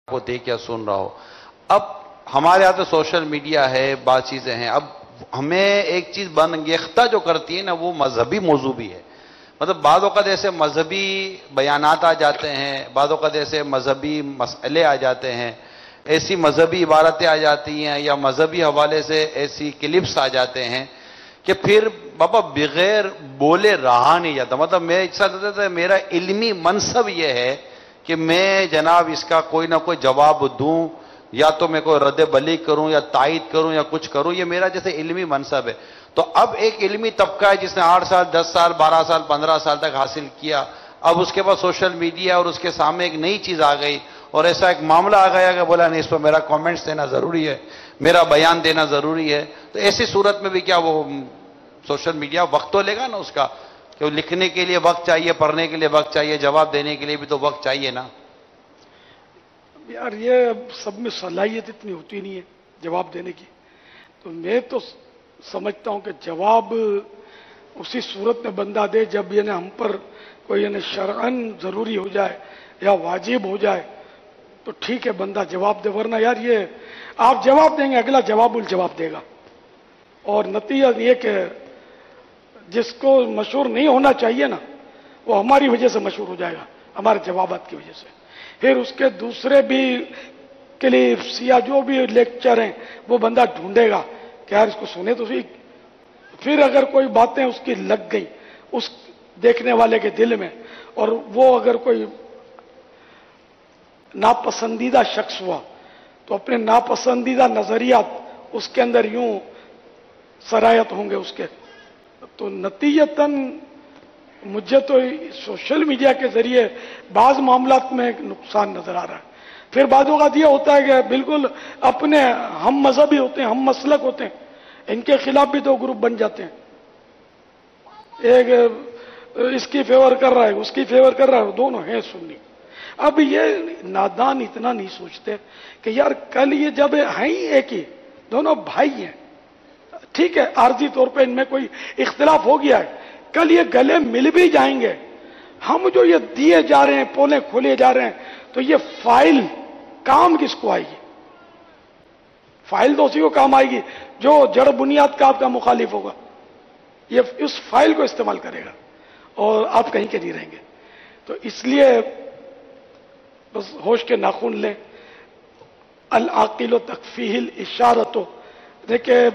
کو دیکھ یا سن رہا ہو. اب ہمارے ہاتھ میں سوشل میڈیا ہے، بعض چیزیں ہیں. اب ہمیں ایک چیز انگیختہ جو کرتی ہے نا، وہ مذہبی موضوع بھی ہے. مطلب بعض اوقات ایسے مذہبی بیانات آ جاتے ہیں، بعض اوقات ایسے مذہبی مسئلے آ جاتے ہیں، ایسی مذہبی عبارتیں آ جاتی ہیں یا مذہبی حوالے سے ایسی کلپس آ جاتے ہیں کہ پھر بابا بغیر بولے رہا نہیں جاتا. مطلب میں میرا علمی منصب یہ ہے کہ میں جناب اس کا کوئی نہ کوئی جواب دوں، یا تو میں کوئی رد بلی کروں یا تائید کروں یا کچھ کروں. یہ میرا جیسے علمی منصب ہے. تو اب ایک علمی طبقہ ہے جس نے 8 سال 10 سال 12 سال 15 سال تک حاصل کیا. اب اس کے پاس سوشل میڈیا اور اس کے سامنے ایک نئی چیز آ گئی اور ایسا ایک معاملہ آ گیا کہ بولا نہیں، اس پر میرا کامنٹس دینا ضروری ہے، میرا بیان دینا ضروری ہے. تو ایسی صورت میں بھی کیا وہ سوشل میڈیا وقت تو لے گا نا اس کا، کہ وہ لکھنے کے لیے وقت چاہیے، پڑھنے کے لیے وقت چاہیے، جواب دینے کے لیے بھی تو وقت چاہیے نا. یار یہ سب میں صلاحیت اتنی ہوتی نہیں ہے جواب دینے کی. تو میں تو سمجھتا ہوں کہ جواب اسی صورت میں بندہ دے جب یہ ہم پر کوئی شرعاً ضروری ہو جائے یا واجب ہو جائے تو ٹھیک ہے بندہ جواب دے. ورنہ یار یہ آپ جواب دیں گے، اگلا جواب الجواب دے گا. اور نتیجہ یہ کہ جس کو مشہور نہیں ہونا چاہیے نا، وہ ہماری وجہ سے مشہور ہو جائے گا، ہمارے جوابات کی وجہ سے. پھر اس کے دوسرے بھی کلپس یا جو بھی لیکچر ہیں وہ بندہ ڈھونڈے گا کہ یار اس کو سنے تو صحیح. پھر اگر کوئی باتیں اس کی لگ گئی اس دیکھنے والے کے دل میں، اور وہ اگر کوئی ناپسندیدہ شخص ہوا تو اپنے ناپسندیدہ نظریات اس کے اندر یوں سرایت ہوں گے اس کے. تو نتیجتاً مجھے تو سوشل میڈیا کے ذریعے بعض معاملات میں ایک نقصان نظر آ رہا ہے. پھر بعض اوقات یہ ہوتا ہے کہ بالکل اپنے ہم مذہبی ہوتے ہیں، ہم مسلک ہوتے ہیں، ان کے خلاف بھی 2 گروپ بن جاتے ہیں. ایک اس کی فیور کر رہا ہے، اس کی فیور کر رہا ہے، دونوں ہیں سنی. اب یہ نادان اتنا نہیں سوچتے کہ یار کل یہ جب ہیں ہی ایک ہی، دونوں بھائی ہیں، ٹھیک ہے عارضی طور پہ ان میں کوئی اختلاف ہو گیا ہے، کل یہ گلے مل بھی جائیں گے. ہم جو یہ دیے جا رہے ہیں، پولے کھولے جا رہے ہیں، تو یہ فائل کام کس کو آئے گی؟ فائل تو اسی کو کام آئے گی جو جڑ بنیاد کا آپ کا مخالف ہوگا. یہ اس فائل کو استعمال کرے گا اور آپ کہیں کے نہیں رہیں گے. تو اس لیے بس ہوش کے ناخن لیں. العاقل تکفیہ الاشارۃ. دیکھیں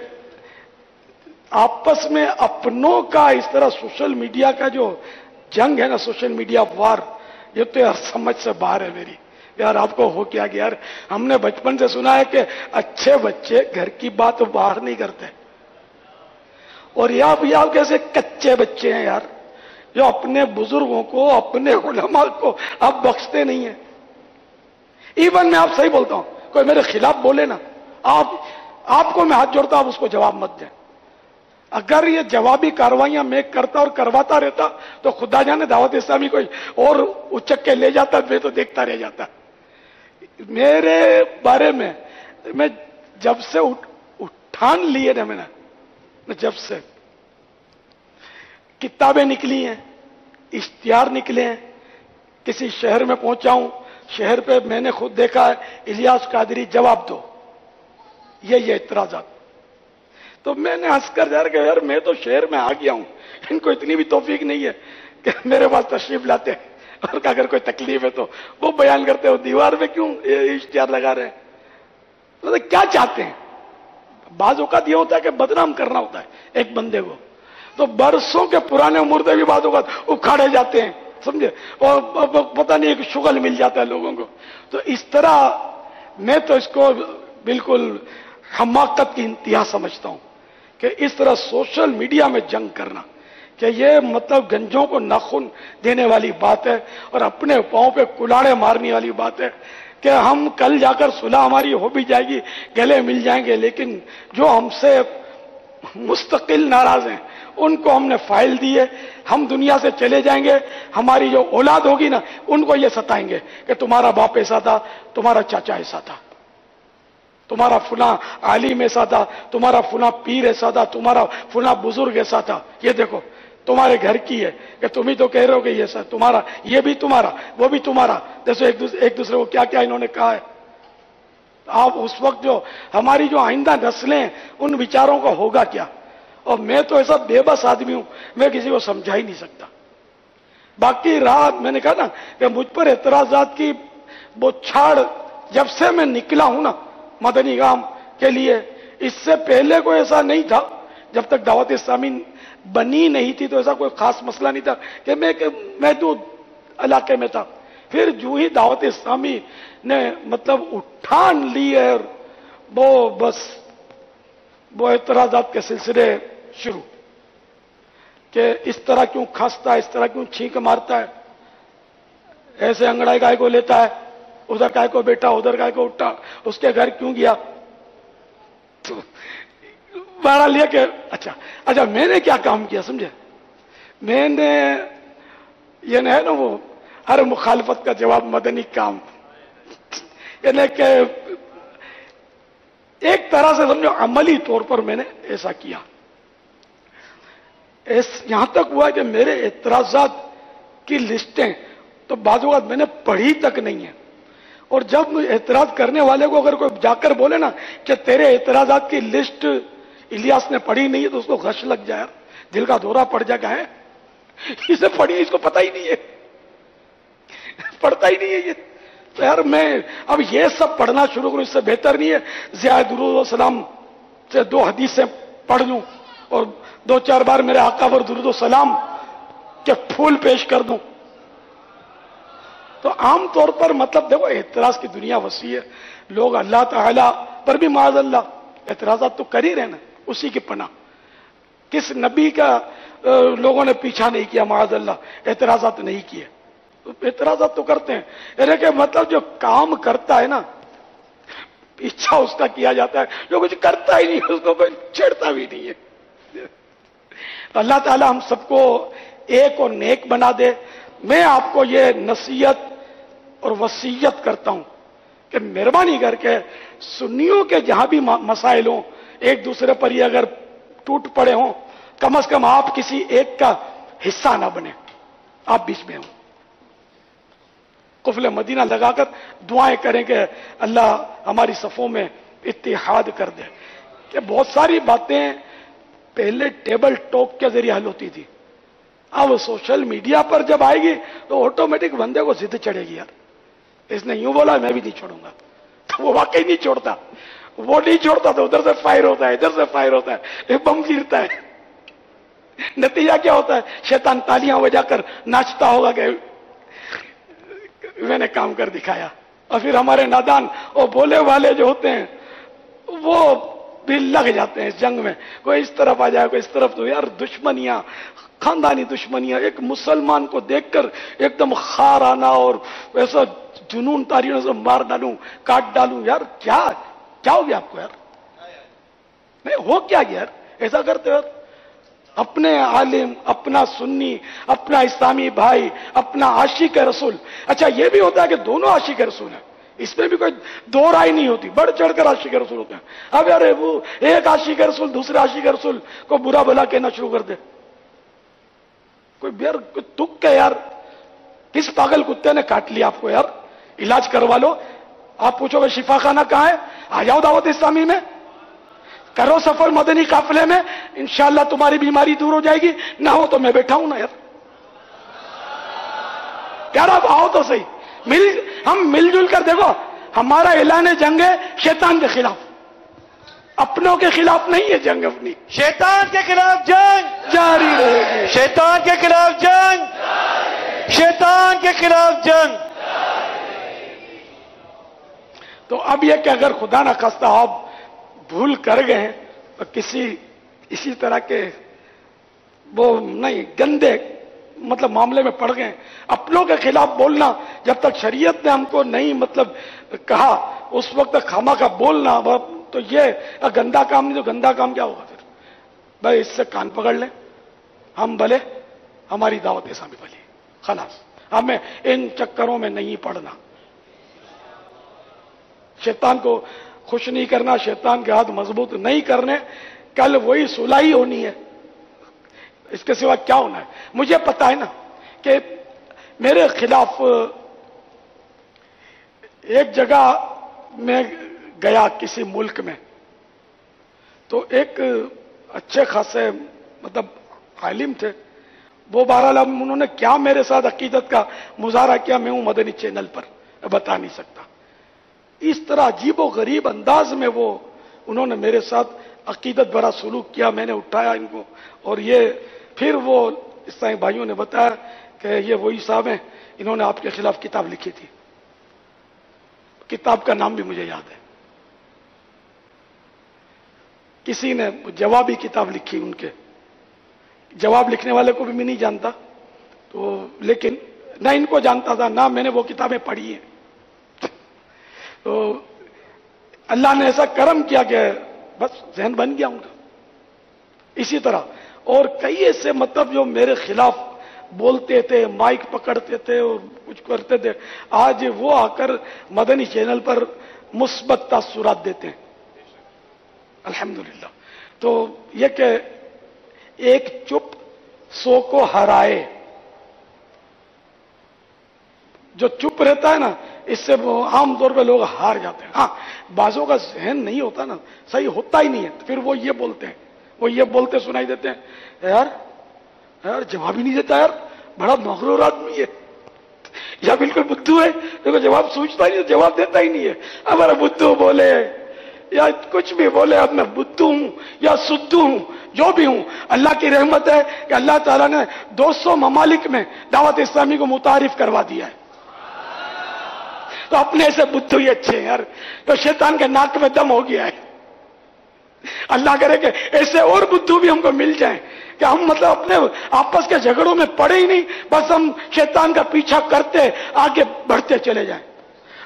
آپس میں اپنوں کا اس طرح سوشل میڈیا کا جو جنگ ہے نا، سوشل میڈیا وار، یہ تو یار سمجھ سے باہر ہے میری. یار آپ کو ہو کیا گیا؟ یار ہم نے بچپن سے سنا ہے کہ اچھے بچے گھر کی بات باہر نہیں کرتے، اور یہ کیسے کچے بچے ہیں یار جو اپنے بزرگوں کو، اپنے علماء کو اب بخشتے نہیں ہیں. ایون میں آپ صحیح بولتا ہوں، کوئی میرے خلاف بولے نا، آپ کو میں ہاتھ جوڑتا ہوں، اس کو جواب مت دیں. اگر یہ جوابی کاروائیاں میں کرتا اور کرواتا رہتا تو خدا جانے دعوت اسلامی کوئی اور اچک کے لے جاتا، میں تو دیکھتا رہ جاتا. میرے بارے میں جب سے اٹھان لیے نا، میں نے جب سے کتابیں نکلی ہیں، اشتہار نکلے ہیں، کسی شہر میں پہنچا ہوں، شہر پہ میں نے خود دیکھا ہے الیاس قادری جواب دو، یہ اعتراضات. تو میں نے ہنس کر جا رہا کہ یار میں تو شہر میں آ گیا ہوں، ان کو اتنی بھی توفیق نہیں ہے کہ میرے پاس تشریف لاتے ہیں، اور اگر کوئی تکلیف ہے تو وہ بیان کرتے ہو. دیوار میں کیوں اشتہار لگا رہے ہیں؟ مطلب کیا چاہتے ہیں؟ بعض اوقات یہ ہوتا ہے کہ بدنام کرنا ہوتا ہے ایک بندے کو، تو برسوں کے پرانے مردے بھی بعض اوقات اکھاڑے جاتے ہیں، سمجھے، اور پتہ نہیں ایک شغل مل جاتا ہے لوگوں کو. تو اس طرح میں تو اس کو بالکل حماقت کی انتہا سمجھتا ہوں کہ اس طرح سوشل میڈیا میں جنگ کرنا، کہ یہ مطلب گنجوں کو ناخن دینے والی بات ہے اور اپنے پاؤں پہ کلاڑے مارنے والی بات ہے کہ ہم کل جا کر صلح ہماری ہو بھی جائے گی، گلے مل جائیں گے، لیکن جو ہم سے مستقل ناراض ہیں ان کو ہم نے فائل دی ہے، ہم دنیا سے چلے جائیں گے، ہماری جو اولاد ہوگی نا ان کو یہ ستائیں گے کہ تمہارا باپ ایسا تھا، تمہارا چاچا ایسا تھا، تمہارا فلاں عالم ایسا تھا، تمہارا فلاں پیر ایسا تھا، تمہارا فلاں بزرگ ایسا تھا. یہ دیکھو تمہارے گھر کی ہے کہ تم ہی تو کہہ رہے ہو کہ یہ سب تمہارا، یہ بھی تمہارا، وہ بھی تمہارا. دیکھو ایک دوسرے کو کیا کیا انہوں نے کہا ہے. آپ اس وقت جو ہماری جو آئندہ نسلیں ان وچاروں کا ہوگا کیا؟ اور میں تو ایسا بے بس آدمی ہوں، میں کسی کو سمجھا ہی نہیں سکتا۔ باقی رات میں نے کہا نا کہ مجھ پر اعتراضات کی وہ چھاڑ جب سے میں نکلا ہوں نا مدنی کام کے لیے، اس سے پہلے کوئی ایسا نہیں تھا، جب تک دعوت اسلامی بنی نہیں تھی تو ایسا کوئی خاص مسئلہ نہیں تھا کہ میں محدود علاقے میں تھا۔ پھر جو ہی دعوت اسلامی نے مطلب اٹھان لی ہے، وہ بس وہ اعتراضات کے سلسلے شروع کہ اس طرح کیوں کھانستا ہے، اس طرح کیوں چھینک مارتا ہے، ایسے انگڑائی گائے کو لیتا ہے، ادھر گائے کو بیٹھا، ادھر گائے کو اٹھا، اس کے گھر کیوں گیا؟ بارہ لیا کہ اچھا میں نے کیا کام کیا سمجھے؟ میں نے یہ ہے نا وہ ہر مخالفت کا جواب مدنی کام، یعنی کہ ایک طرح سے سمجھو عملی طور پر میں نے ایسا کیا۔ یہاں تک ہوا کہ میرے اعتراضات کی لسٹیں تو بعض اوقات میں نے پڑھی تک نہیں ہے، اور جب اعتراض کرنے والے کو اگر کوئی جا کر بولے نا کہ تیرے اعتراضات کی لسٹ الیاس نے پڑھی نہیں ہے تو اس کو غش لگ جائے، دل کا دورہ پڑ جائے، کہا ہے اسے پڑھی، اس کو پتہ ہی نہیں ہے، پڑھتا ہی نہیں ہے یہ۔ تو یار میں اب یہ سب پڑھنا شروع کروں، اس سے بہتر نہیں ہے زیادہ درود و سلام سے 2 حدیثیں پڑھ لوں اور 2-4 بار میرے آقا پر درود و سلام کے پھول پیش کر دوں۔ تو عام طور پر مطلب دیکھو اعتراض کی دنیا وسیع ہے، لوگ اللہ تعالیٰ پر بھی معاذ اللہ اعتراضات تو کر ہی رہے نا، اسی کی پناہ۔ کس نبی کا لوگوں نے پیچھا نہیں کیا معاذ اللہ، اعتراضات نہیں کیے، اعتراضات تو کرتے ہیں، یعنی کہ مطلب جو کام کرتا ہے نا پیچھا اس کا کیا جاتا ہے، جو کچھ کرتا ہی نہیں اس کو کوئی چھیڑتا بھی نہیں ہے۔ اللہ تعالیٰ ہم سب کو ایک اور نیک بنا دے۔ میں آپ کو یہ نصیحت اور وصیت کرتا ہوں کہ مہربانی کر کے سنیوں کے جہاں بھی مسائل ہوں، ایک دوسرے پر یہ اگر ٹوٹ پڑے ہوں، کم از کم آپ کسی ایک کا حصہ نہ بنے، آپ بیچ میں ہوں، قفل مدینہ لگا کر دعائیں کریں کہ اللہ ہماری صفوں میں اتحاد کر دے۔ کہ بہت ساری باتیں پہلے ٹیبل ٹاک کے ذریعے حل ہوتی تھی، اب سوشل میڈیا پر جب آئے گی تو آٹومیٹک بندے کو ضد چڑھے گی، یار اس نے یوں بولا میں بھی نہیں چھوڑوں گا، تو وہ واقعی نہیں چھوڑتا، وہ نہیں چھوڑتا تو ادھر سے فائر ہوتا ہے، ادھر سے فائر ہوتا ہے، بم گرتا ہے، نتیجہ کیا ہوتا ہے؟ شیطان تالیاں بجا کر ناچتا ہوگا کہ میں نے کام کر دکھایا، اور پھر ہمارے نادان اور بولے والے جو ہوتے ہیں وہ بھی لگ جاتے ہیں اس جنگ میں، کوئی اس طرف آ جائے کوئی اس طرف، تو یار دشمنیاں، خاندانی دشمنیاں، ایک مسلمان کو دیکھ کر ایک دم خار آنا اور ایسا جنون تاریوں سے مار ڈالوں، کاٹ ڈالوں، یار کیا ہو گیا آپ کو؟ یار نہیں ہو کیا یار ایسا کرتے ہو؟ اپنے عالم، اپنا سنی، اپنا اسلامی بھائی، اپنا عاشق رسول، اچھا یہ بھی ہوتا ہے کہ دونوں عاشق رسول ہیں، اس میں بھی کوئی دو رائے نہیں ہوتی، بڑھ چڑھ کر عاشق رسول ہوتے ہیں۔ اب یار وہ ایک عاشق رسول دوسرے عاشق رسول کو برا بھلا کہنا شروع کر دے، کوئی یار تک ہے یار، کس پاگل کتے نے کاٹ لیا آپ کو؟ یار علاج کروا لو، آپ پوچھو گے شفا خانہ کہاں ہے، آ جاؤ دعوت اسلامی میں، کرو سفر مدنی قافلے میں، انشاءاللہ تمہاری بیماری دور ہو جائے گی، نہ ہو تو میں بیٹھا ہوں نا یار آپ آؤ تو صحیح، ہم مل جل کر دیکھو، ہمارا اعلان جنگ ہے شیطان کے خلاف، اپنوں کے خلاف نہیں ہے جنگ، اپنی شیطان کے خلاف جنگ جاری رہے گی، شیطان کے خلاف جنگ شیطان کے خلاف جنگ۔ تو اب یہ کہ اگر خدا نہ خواستہ آپ بھول کر گئے ہیں تو کسی اسی طرح کے وہ نہیں گندے مطلب معاملے میں پڑ گئے، اپنوں کے خلاف بولنا جب تک شریعت نے ہم کو نہیں مطلب کہا اس وقت تک خامہ کا بولنا، تو یہ گندا کام نہیں، تو گندا کام کیا ہوگا پھر؟ بھائی اس سے کان پکڑ لیں، ہم بھلے ہماری دعوت اسلامی بھلی، خلاص ہمیں ان چکروں میں نہیں پڑنا، شیطان کو خوش نہیں کرنا، شیطان کے ہاتھ مضبوط نہیں کرنے، کل وہی سلائی ہونی ہے، اس کے سوا کیا ہونا ہے؟ مجھے پتا ہے نا کہ میرے خلاف ایک جگہ میں گیا کسی ملک میں تو ایک اچھے خاصے مطلب عالم تھے وہ، بہرحال انہوں نے کیا میرے ساتھ عقیدت کا مظاہرہ کیا میں ہوں مدنی چینل پر بتا نہیں سکتا. اس طرح عجیب و غریب انداز میں وہ انہوں نے میرے ساتھ عقیدت بھرا سلوک کیا. میں نے اٹھایا ان کو اور یہ پھر وہ عیسائی بھائیوں نے بتایا کہ یہ وہی صاحب ہیں، انہوں نے آپ کے خلاف کتاب لکھی تھی. کتاب کا نام بھی مجھے یاد ہے. کسی نے جوابی کتاب لکھی ان کے، جواب لکھنے والے کو بھی میں نہیں جانتا تو، لیکن نہ ان کو جانتا تھا نہ میں نے وہ کتابیں پڑھی ہیں. تو اللہ نے ایسا کرم کیا کہ بس ذہن بن گیا ان کا. اسی طرح اور کئی ایسے مطلب جو میرے خلاف بولتے تھے، مائک پکڑتے تھے اور کچھ کرتے تھے، آج وہ آ کر مدنی چینل پر مثبت تاثرات دیتے ہیں الحمدللہ. تو یہ کہ ایک چپ 100 کو ہرائے، جو چپ رہتا ہے نا اس سے عام طور پہ لوگ ہار جاتے ہیں. ہاں بعضوں کا ذہن نہیں ہوتا نا، صحیح ہوتا ہی نہیں ہے، پھر وہ یہ بولتے ہیں، وہ یہ بولتے سنائی دیتے ہیں، یار جواب ہی نہیں دیتا، یار بڑا مغرور آدمی ہے، یا بالکل بدھو ہے، دیکھو جواب سوچتا ہی نہیں، جواب دیتا ہی نہیں ہے. ہمارا بدھو بولے یا کچھ بھی بولے، اب میں بدھو ہوں یا سدھو ہوں، جو بھی ہوں، اللہ کی رحمت ہے کہ اللہ تعالیٰ نے 200 ممالک میں دعوت اسلامی کو متعارف کروا دیا ہے. تو اپنے سے بدھو ہی اچھے ہیں یار، تو شیطان کے ناک میں دم ہو گیا ہے. اللہ کرے کہ ایسے اور بدھو بھی ہم کو مل جائیں کہ ہم مطلب اپنے آپس کے جھگڑوں میں پڑے ہی نہیں، بس ہم شیطان کا پیچھا کرتے آگے بڑھتے چلے جائیں.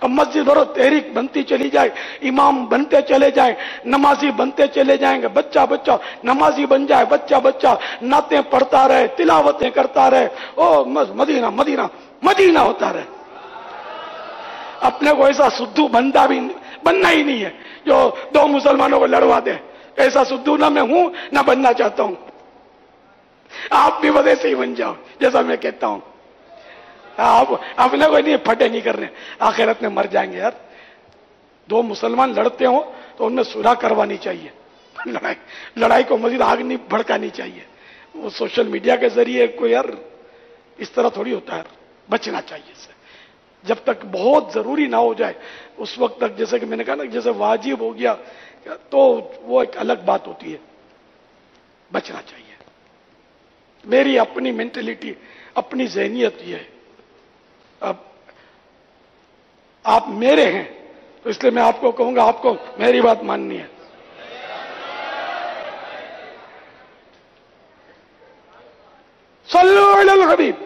اب مسجد بھرو تحریک بنتی چلی جائے، امام بنتے چلے جائیں، نمازی بنتے چلے جائیں گے، بچہ نمازی بن جائے، بچہ نعتیں پڑھتا رہے، تلاوتیں کرتا رہے، او مدینہ مدینہ مدینہ ہوتا رہے. اپنے کو ایسا سدھو بننا ہی نہیں ہے جو 2 مسلمانوں کو لڑوا دے. ایسا سدھو نہ میں ہوں نہ بننا چاہتا ہوں. آپ بھی وجہ سے ہی بن جاؤ جیسا میں کہتا ہوں. آپ اپنے کو نہیں پھٹے نہیں کرنے، آخرت میں مر جائیں گے یار. 2 مسلمان لڑتے ہوں تو ان میں صلح کروانی چاہیے، لڑائی کو مزید آگ نہیں بھڑکانی چاہیے. وہ سوشل میڈیا کے ذریعے کوئی یار اس طرح تھوڑی ہوتا ہے، بچنا چاہیے اس سے. جب تک بہت ضروری نہ ہو جائے اس وقت تک، جیسے کہ میں نے کہا نا جیسے واجب ہو گیا تو وہ ایک الگ بات ہوتی ہے، بچنا چاہیے. میری اپنی مینٹلٹی، اپنی ذہنیت یہ ہے. اب آپ میرے ہیں تو اس لیے میں آپ کو کہوں گا آپ کو میری بات ماننی ہے. صلو علی الحبیب.